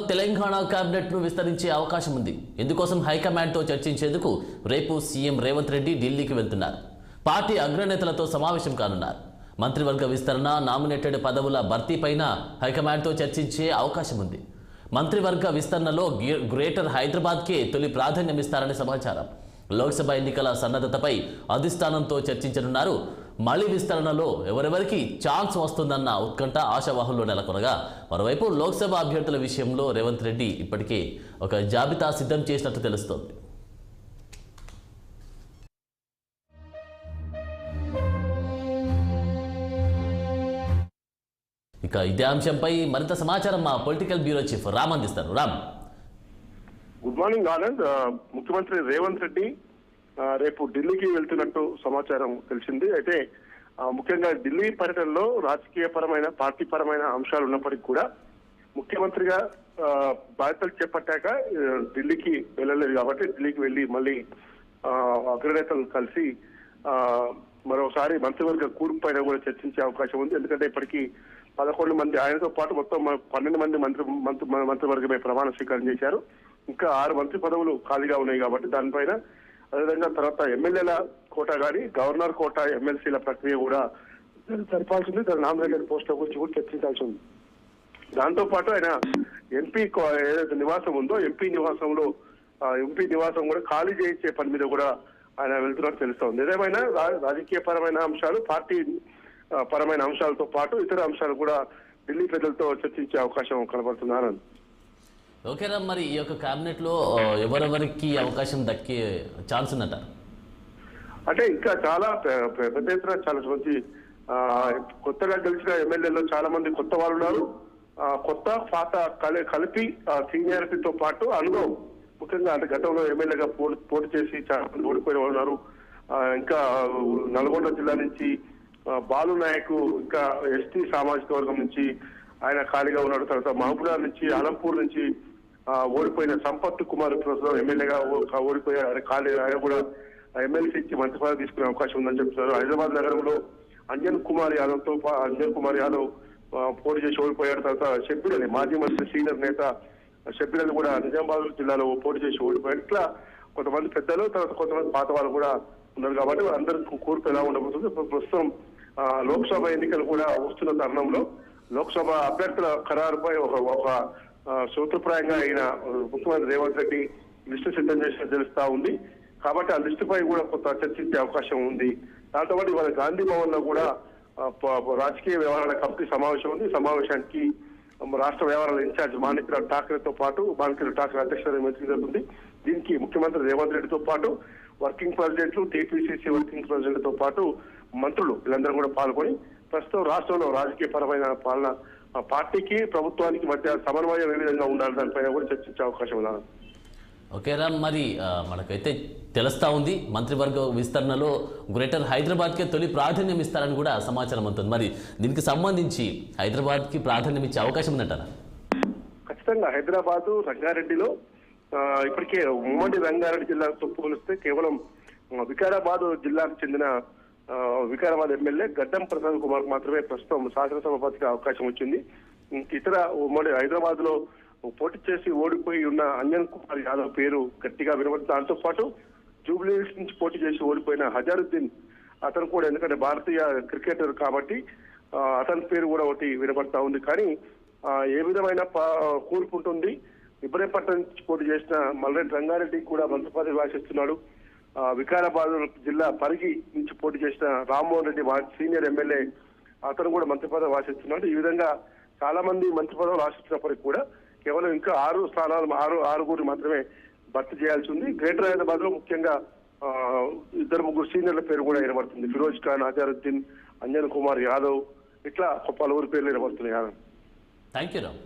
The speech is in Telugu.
తెలంగాణ కేబినెట్ ను విస్తరించే అవకాశం ఉంది. ఇందుకోసం హైకమాండ్ తో చర్చించేందుకు రేపు సీఎం రేవంత్ రెడ్డి ఢిల్లీకి వెళ్తున్నారు. పార్టీ అగ్రనేతలతో సమావేశం కానున్నారు. మంత్రివర్గ విస్తరణ, నామినేటెడ్ పదవుల భర్తీపైన హైకమాండ్ తో చర్చించే అవకాశం ఉంది. మంత్రివర్గ విస్తరణలో గ్రేటర్ హైదరాబాద్కే తొలి ప్రాధాన్యం ఇస్తారని సమాచారం. లోక్సభ ఎన్నికల సన్నద్ధతపై అధిష్టానంతో చర్చించనున్నారు. మళ్లీ విస్తరణలో ఎవరెవరికి ఛాన్స్ వస్తుందన్న ఉత్కంఠ ఆశావాహుల్లో నెలకొనగా, మరోవైపు లోక్సభ అభ్యర్థుల విషయంలో రేవంత్ రెడ్డి ఇప్పటికే ఒక జాబితా సిద్ధం చేసినట్టు తెలుస్తోంది. ఇక ఇదే అంశంపై మరింత సమాచారం మా పొలిటికల్ బ్యూరో చీఫ్ రామ్ అందిస్తారు. Ram, good morning Anand. ముఖ్యమంత్రి రేవంత్ రెడ్డి రేపు ఢిల్లీకి వెళ్తున్నట్టు సమాచారం తెలిసింది. అయితే ముఖ్యంగా ఢిల్లీ పర్యటనలో రాజకీయ పరమైన, పార్టీ పరమైన అంశాలు ఉన్నప్పటికీ కూడా ముఖ్యమంత్రిగా బాధ్యతలు చేపట్టాక ఢిల్లీకి వెళ్ళలేదు కాబట్టి ఢిల్లీకి వెళ్లి మళ్ళీ అగ్రనేతలు కలిసి మరోసారి మంత్రివర్గ కూర్పు పైన కూడా చర్చించే అవకాశం ఉంది. ఎందుకంటే ఇప్పటికీ 11 మంది, ఆయనతో పాటు మొత్తం 12 మంది మంత్రివర్గమే ప్రమాణ స్వీకారం చేశారు. ఇంకా 6 మంత్రి పదవులు ఖాళీగా ఉన్నాయి కాబట్టి దానిపైన, అదేవిధంగా తర్వాత ఎమ్మెల్యేల కోటా కానీ గవర్నర్ కోటా ఎమ్మెల్సీల ప్రక్రియ కూడా జరపాల్సింది. దాని నామినేటెడ్ పోస్టుల గురించి కూడా చర్చించాల్సి ఉంది. దాంతో పాటు ఆయన ఎంపీ ఏదైతే నివాసం ఉందో ఎంపీ నివాసం కూడా ఖాళీ చేయించే పని మీద కూడా ఆయన వెళ్తున్నట్టు తెలుస్తోంది. ఏదేమైనా రాజకీయ పరమైన అంశాలు, పార్టీ పరమైన అంశాలతో పాటు ఇతర అంశాలు కూడా ఢిల్లీ ప్రజలతో చర్చించే అవకాశం కనబడుతుంది. ఆనంద్, ఓకేనా, మరి ఈ యొక్క కేబినెట్ లో ఎవరెవరికి అవకాశం దక్కే ఛాన్స్ ఉందట? అంటే ఇంకా చాలా పెద్ద ఎత్తున చాలా మంది కొత్తగా గెలిచిన ఎమ్మెల్యేలో చాలా మంది కొత్త వాళ్ళు ఉన్నారు. కొత్త పాత కలిపి సీనియారిటీతో పాటు అనుభవం, ముఖ్యంగా అంటే గతంలో ఎమ్మెల్యేగా పోటీ చేసి చాలా మంది ఓడిపోయిన వాళ్ళు ఉన్నారు. ఇంకా నల్గొండ జిల్లా నుంచి బాలు నాయక్, ఇంకా ఎస్టీ సామాజిక వర్గం నుంచి ఆయన ఖాళీగా ఉన్నాడు. తర్వాత మహబూబ్నగర్ నుంచి, అలంపూర్ నుంచి ఓడిపోయిన సంపత్ కుమార్ ప్రస్తుతం ఎమ్మెల్యేగా ఓడిపోయారు. ఆయన కూడా ఎమ్మెల్సీ ఇచ్చి మంత్రి పదవి తీసుకునే అవకాశం ఉందని చెప్తున్నారు. హైదరాబాద్ నగరంలో అంజన్ కుమార్ యాదవ్ పోటీ చేసి ఓడిపోయాడు. తర్వాత షబ్బీర్ అలీ, మాజీ మంత్రి, సీనియర్ నేత షబ్బీర్ అలీ కూడా నిజామాబాద్ జిల్లాలో పోటీ చేసి ఓడిపోయాడు. ఇట్లా కొంతమంది పెద్దలు, తర్వాత కొంతమంది పాత వాళ్ళు కూడా ఉన్నారు. కాబట్టి అందరికి కూర్పు ఎలా ఉండబోతుంది. ప్రస్తుతం లోక్సభ ఎన్నికలు కూడా వస్తున్న తరుణంలో లోక్సభ అభ్యర్థుల ఖరారుపై ఒక సూత్రప్రాయంగా అయిన ముఖ్యమంత్రి రేవంత్ రెడ్డి లిస్టు సిద్ధం చేసినట్టు తెలుస్తా ఉంది. కాబట్టి ఆ లిస్టుపై కూడా కొంత చర్చించే అవకాశం ఉంది. దాంతో పాటు ఇవాళ గాంధీ భవన్ లో కూడా రాజకీయ వ్యవహారాల కమిటీ సమావేశం ఉంది. సమావేశానికి రాష్ట్ర వ్యవహారాల ఇన్ఛార్జ్ మాణిక్రావు ఠాకరేతో పాటు మాణిక్రావు ఠాకరే అధ్యక్షత జరుగుతుంది. దీనికి ముఖ్యమంత్రి రేవంత్ రెడ్డితో పాటు వర్కింగ్ ప్రెసిడెంట్లు, టీపీసీసీ వర్కింగ్ ప్రెసిడెంట్ తో పాటు మంత్రులు వీళ్ళందరూ కూడా పాల్గొని ప్రస్తుతం రాష్ట్రంలో రాజకీయ పరమైన పాలన, పార్టీకి ప్రభుత్వానికి మధ్య సమన్వయం ఏ విధంగా ఉండాలి దానిపైన కూడా చర్చించే అవకాశం ఉంది. ఓకే రామ్, మరి మనకైతే తెలుస్తా ఉంది మంత్రివర్గ విస్తరణలో గ్రేటర్ హైదరాబాద్కే తొలి ప్రాధాన్యం ఇస్తారని కూడా సమాచారం అవుతుంది. మరి దీనికి సంబంధించి హైదరాబాద్కి ప్రాధాన్యం ఇచ్చే అవకాశం ఉందంటారా? ఖచ్చితంగా హైదరాబాద్, రంగారెడ్డిలో ఇప్పటికే ఉమ్మడి రంగారెడ్డి జిల్లాతో పోలిస్తే కేవలం వికారాబాద్ జిల్లాకు చెందిన వికారాబాద్ ఎమ్మెల్యే గడ్డం ప్రసాద్ కుమార్ మాత్రమే ప్రస్తుతం శాసనసభాపతికి అవకాశం వచ్చింది. ఇతర ఉమ్మడి హైదరాబాద్ లో పోటీ చేసి ఓడిపోయి ఉన్న అంజన్ కుమార్ యాదవ్ పేరు గట్టిగా వినబడుతుంది. దాంతో పాటు జూబ్లీ హిల్స్ నుంచి పోటీ చేసి ఓడిపోయిన హజారుద్దీన్, అతను కూడా ఎందుకంటే భారతీయ క్రికెటర్ కాబట్టి అతని పేరు కూడా ఒకటి వినబడతా ఉంది. కానీ ఏ విధమైన కూర్పు ఉంటుంది? ఇబ్రహీంపట్నం నుంచి పోటీ చేసిన మల్రెడ్డి రంగారెడ్డి కూడా మంత్రి పదవి ఆశిస్తున్నాడు. వికారాబాద్ జిల్లా పరిగి నుంచి పోటీ చేసిన రామ్మోహన్ రెడ్డి సీనియర్ ఎమ్మెల్యే, అతను కూడా మంత్రి పదవి ఆశిస్తున్నాడు. ఈ విధంగా చాలా మంది మంత్రి పదవులు ఆశిస్తున్నప్పటికీ కూడా కేవలం ఇంకా 6 స్థానాలు, 6 మాత్రమే భర్తీ చేయాల్సి ఉంది. గ్రేటర్ హైదరాబాద్ లో ముఖ్యంగా 2-3 సీనియర్ల పేరు కూడా వినబడుతుంది. ఫిరోజ్ ఖాన్, అజారుద్దీన్, అంజన్ కుమార్ యాదవ్, ఇట్లా పలువురు పేర్లు వినబడుతున్నాయి. Thank you Ram.